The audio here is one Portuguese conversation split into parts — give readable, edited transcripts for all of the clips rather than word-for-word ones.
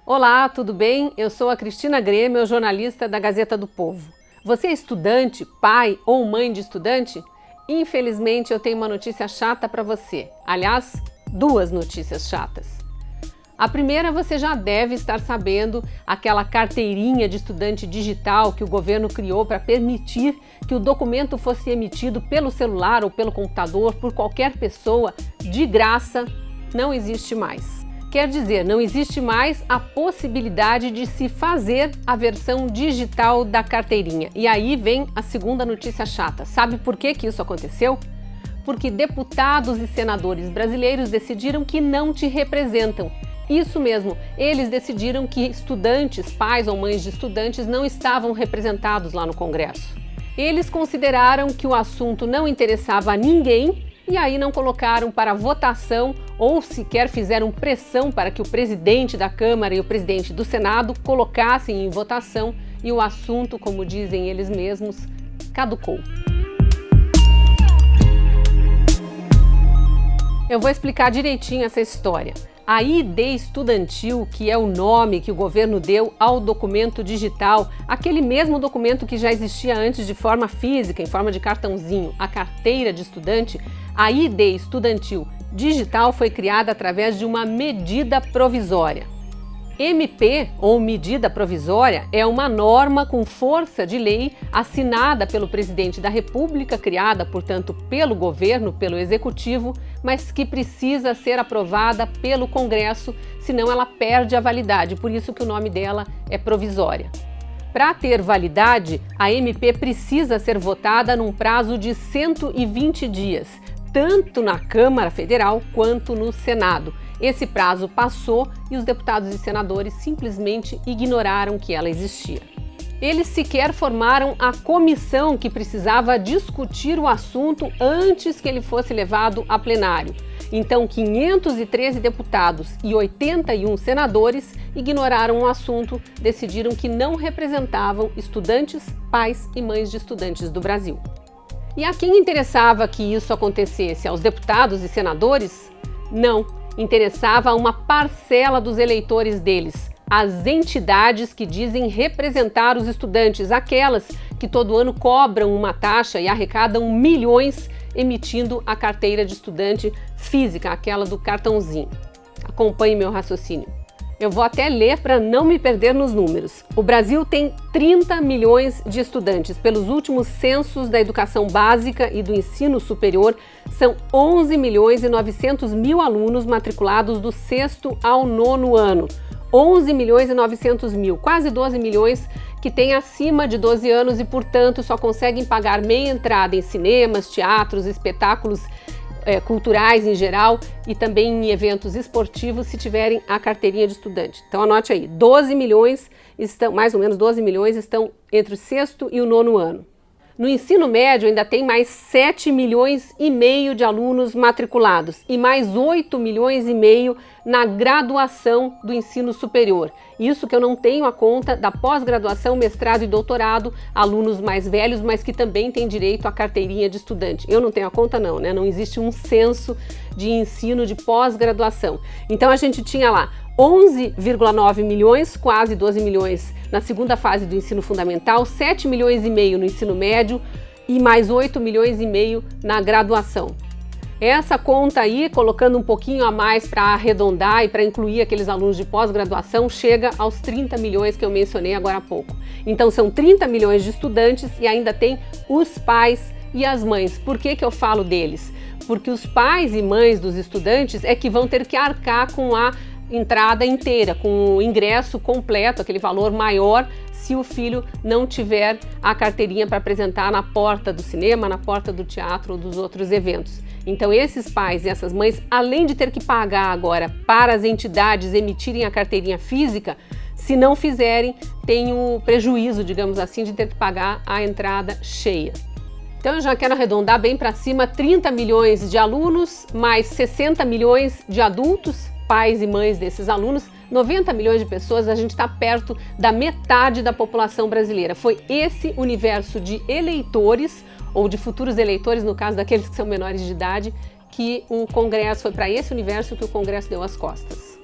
Olá, tudo bem? Eu sou a Cristina Grêmio, jornalista da Gazeta do Povo. Você é estudante, pai ou mãe de estudante? Infelizmente, eu tenho uma notícia chata para você. Aliás, duas notícias chatas. A primeira, você já deve estar sabendo, aquela carteirinha de estudante digital que o governo criou para permitir que o documento fosse emitido pelo celular ou pelo computador por qualquer pessoa de graça, não existe mais. Quer dizer, não existe mais a possibilidade de se fazer a versão digital da carteirinha. E aí vem a segunda notícia chata. Sabe por que isso aconteceu? Porque deputados e senadores brasileiros decidiram que não te representam. Isso mesmo, eles decidiram que estudantes, pais ou mães de estudantes não estavam representados lá no Congresso. Eles consideraram que o assunto não interessava a ninguém e aí não colocaram para votação ou sequer fizeram pressão para que o presidente da Câmara e o presidente do Senado colocassem em votação e o assunto, como dizem eles mesmos, caducou. Eu vou explicar direitinho essa história. A ID estudantil, que é o nome que o governo deu ao documento digital, aquele mesmo documento que já existia antes de forma física, em forma de cartãozinho, a carteira de estudante, a ID estudantil digital foi criada através de uma medida provisória. MP, ou medida provisória, é uma norma com força de lei assinada pelo presidente da República, criada, portanto, pelo governo, pelo executivo, mas que precisa ser aprovada pelo Congresso, senão ela perde a validade, por isso que o nome dela é provisória. Para ter validade, a MP precisa ser votada num prazo de 120 dias, tanto na Câmara Federal quanto no Senado. Esse prazo passou e os deputados e senadores simplesmente ignoraram que ela existia. Eles sequer formaram a comissão que precisava discutir o assunto antes que ele fosse levado a plenário. Então, 513 deputados e 81 senadores ignoraram o assunto, decidiram que não representavam estudantes, pais e mães de estudantes do Brasil. E a quem interessava que isso acontecesse? Aos deputados e senadores? Não. Interessava a uma parcela dos eleitores deles, as entidades que dizem representar os estudantes, aquelas que todo ano cobram uma taxa e arrecadam milhões emitindo a carteira de estudante física, aquela do cartãozinho. Acompanhe meu raciocínio. Eu vou até ler para não me perder nos números. O Brasil tem 30 milhões de estudantes. Pelos últimos censos da educação básica e do ensino superior, são 11 milhões e 900 mil alunos matriculados do 6º ao 9º ano. 11 milhões e 900 mil, quase 12 milhões que têm acima de 12 anos e, portanto, só conseguem pagar meia entrada em cinemas, teatros, espetáculos culturais em geral e também em eventos esportivos se tiverem a carteirinha de estudante. Então anote aí, 12 milhões estão, mais ou menos 12 milhões estão entre o 6º e o 9º ano. No ensino médio ainda tem mais 7 milhões e meio de alunos matriculados e mais 8 milhões e meio na graduação do ensino superior. Isso que eu não tenho a conta da pós-graduação, mestrado e doutorado, alunos mais velhos, mas que também têm direito à carteirinha de estudante. Eu não tenho a conta não, né? Não existe um censo de ensino de pós-graduação. Então a gente tinha lá 11,9 milhões, quase 12 milhões na segunda fase do ensino fundamental, 7 milhões e meio no ensino médio e mais 8 milhões e meio na graduação. Essa conta aí, colocando um pouquinho a mais para arredondar e para incluir aqueles alunos de pós-graduação, chega aos 30 milhões que eu mencionei agora há pouco. Então são 30 milhões de estudantes e ainda tem os pais e as mães. Por que eu falo deles? Porque os pais e mães dos estudantes é que vão ter que arcar com a entrada inteira, com o ingresso completo, aquele valor maior, se o filho não tiver a carteirinha para apresentar na porta do cinema, na porta do teatro ou dos outros eventos. Então esses pais e essas mães, além de ter que pagar agora para as entidades emitirem a carteirinha física, se não fizerem, tem o prejuízo, digamos assim, de ter que pagar a entrada cheia. Então eu já quero arredondar bem para cima, 30 milhões de alunos, mais 60 milhões de adultos, pais e mães desses alunos, 90 milhões de pessoas, a gente está perto da metade da população brasileira. Foi esse universo de eleitores, ou de futuros eleitores, no caso daqueles que são menores de idade, que o Congresso, foi para esse universo que o Congresso deu as costas.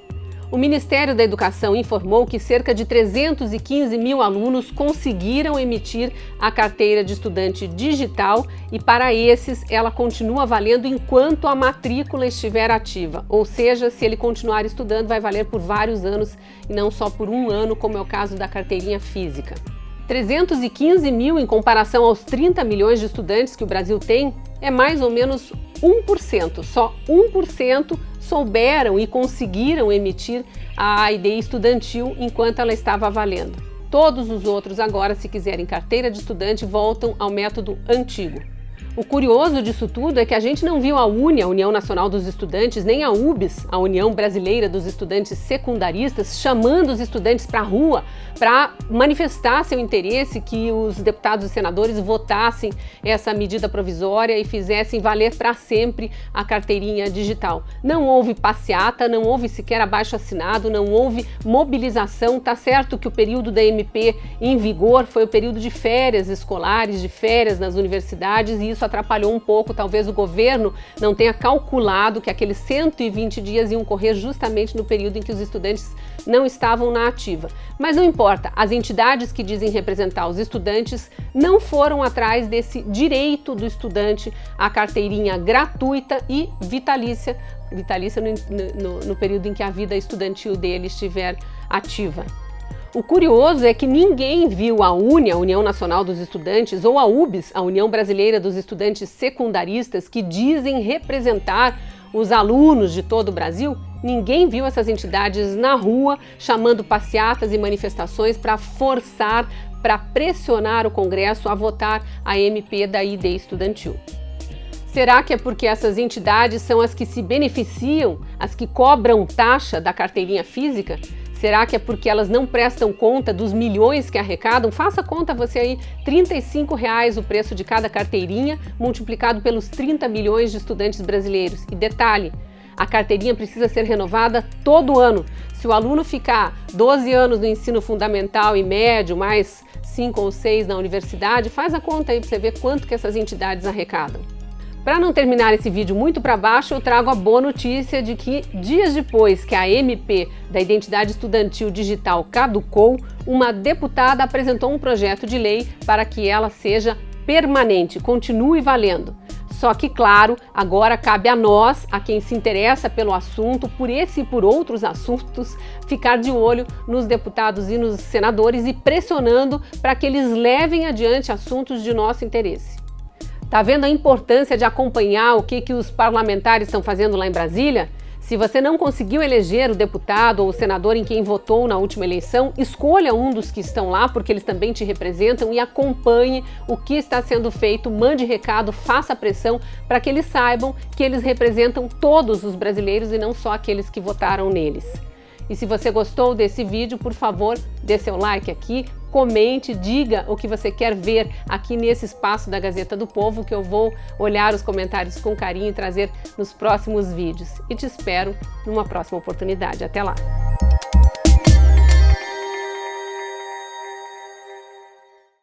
O Ministério da Educação informou que cerca de 315 mil alunos conseguiram emitir a carteira de estudante digital e, para esses, ela continua valendo enquanto a matrícula estiver ativa. Ou seja, se ele continuar estudando, vai valer por vários anos e não só por um ano, como é o caso da carteirinha física. 315 mil em comparação aos 30 milhões de estudantes que o Brasil tem é mais ou menos 1%. Só 1% souberam e conseguiram emitir a ID estudantil enquanto ela estava valendo. Todos os outros agora, se quiserem carteira de estudante, voltam ao método antigo. O curioso disso tudo é que a gente não viu a UNE, a União Nacional dos Estudantes, nem a UBS, a União Brasileira dos Estudantes Secundaristas, chamando os estudantes para a rua para manifestar seu interesse que os deputados e senadores votassem essa medida provisória e fizessem valer para sempre a carteirinha digital. Não houve passeata, não houve sequer abaixo-assinado, não houve mobilização. Tá certo que o período da MP em vigor foi o período de férias escolares, de férias nas universidades, e isso atrapalhou um pouco. Talvez o governo não tenha calculado que aqueles 120 dias iam correr justamente no período em que os estudantes não estavam na ativa. Mas não importa, as entidades que dizem representar os estudantes não foram atrás desse direito do estudante à carteirinha gratuita e vitalícia no período em que a vida estudantil dele estiver ativa. O curioso é que ninguém viu a UNE, a União Nacional dos Estudantes, ou a UBS, a União Brasileira dos Estudantes Secundaristas, que dizem representar os alunos de todo o Brasil. Ninguém viu essas entidades na rua chamando passeatas e manifestações para forçar, para pressionar o Congresso a votar a MP da ID estudantil. Será que é porque essas entidades são as que se beneficiam, as que cobram taxa da carteirinha física? Será que é porque elas não prestam conta dos milhões que arrecadam? Faça conta você aí, R$ 35,00 o preço de cada carteirinha, multiplicado pelos 30 milhões de estudantes brasileiros. E detalhe, a carteirinha precisa ser renovada todo ano. Se o aluno ficar 12 anos no ensino fundamental e médio, mais 5 ou 6 na universidade, faz a conta aí para você ver quanto que essas entidades arrecadam. Para não terminar esse vídeo muito para baixo, eu trago a boa notícia de que, dias depois que a MP da Identidade Estudantil Digital caducou, uma deputada apresentou um projeto de lei para que ela seja permanente, continue valendo. Só que, claro, agora cabe a nós, a quem se interessa pelo assunto, por esse e por outros assuntos, ficar de olho nos deputados e nos senadores e pressionando para que eles levem adiante assuntos de nosso interesse. Tá vendo a importância de acompanhar o que os parlamentares estão fazendo lá em Brasília? Se você não conseguiu eleger o deputado ou o senador em quem votou na última eleição, escolha um dos que estão lá, porque eles também te representam, e acompanhe o que está sendo feito, mande recado, faça pressão para que eles saibam que eles representam todos os brasileiros e não só aqueles que votaram neles. E se você gostou desse vídeo, por favor, dê seu like aqui, comente, diga o que você quer ver aqui nesse espaço da Gazeta do Povo, que eu vou olhar os comentários com carinho e trazer nos próximos vídeos. E te espero numa próxima oportunidade. Até lá!